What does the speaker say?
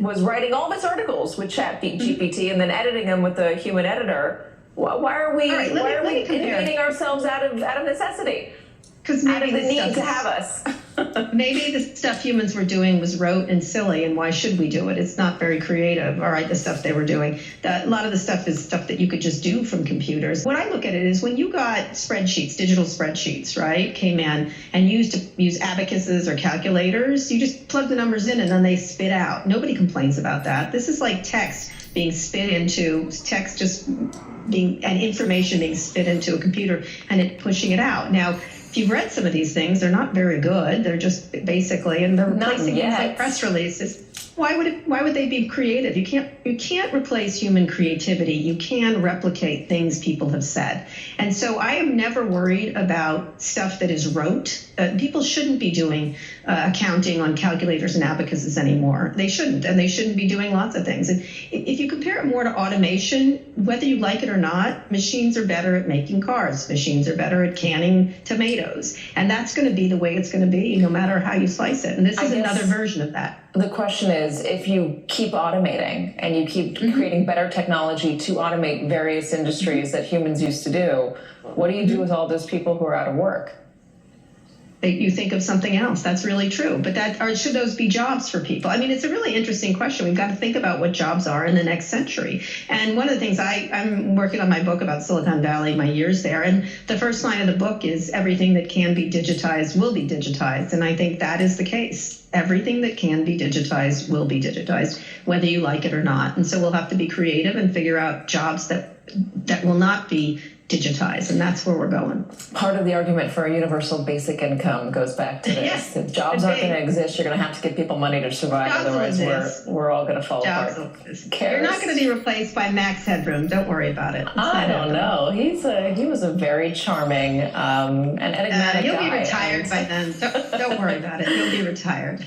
was writing all of its articles with ChatGPT and then editing them with a human editor, why are we innovating ourselves out of necessity? Because out of the need to have us. Maybe the stuff humans were doing was rote and silly, and why should we do it? It's not very creative. All right, the stuff they were doing. A lot of the stuff is stuff that you could just do from computers. What I look at it is when you got spreadsheets, digital spreadsheets, right, came in and used to use abacuses or calculators, you just plug the numbers in and then they spit out. Nobody complains about that. This is like text being spit into, text just being, and information being spit into a computer and it pushing it out. Now, if you've read some of these things, they're not very good. They're just basically, and they're replacing things like press releases. Why would they be creative? You can't replace human creativity. You can replicate things people have said. And so I am never worried about stuff that is rote. People shouldn't be doing accounting on calculators and abacuses anymore. They shouldn't, and they shouldn't be doing lots of things. And if you compare it more to automation, whether you like it or not, machines are better at making cars. Machines are better at canning tomatoes. And that's going to be the way it's going to be, no matter how you slice it. And this is another version of that. The question is, if you keep automating and you keep creating better technology to automate various industries that humans used to do, what do you do with all those people who are out of work? You think of something else. That's really true. But or should those be jobs for people? I mean, it's a really interesting question. We've got to think about what jobs are in the next century. And one of the things I'm working on my book about Silicon Valley, my years there. And the first line of the book is everything that can be digitized will be digitized. And I think that is the case. Everything that can be digitized will be digitized, whether you like it or not. And so we'll have to be creative and figure out jobs that will not be digitized, and that's where we're going. Part of the argument for a universal basic income goes back to this. Yes, if jobs aren't going to exist, you're going to have to give people money to survive. Otherwise, we're all going to fall apart. You're not going to be replaced by Max Headroom. Don't worry about it. I don't know. He was a very charming and enigmatic guy. You'll be retired by then. Don't worry about it. You'll be retired.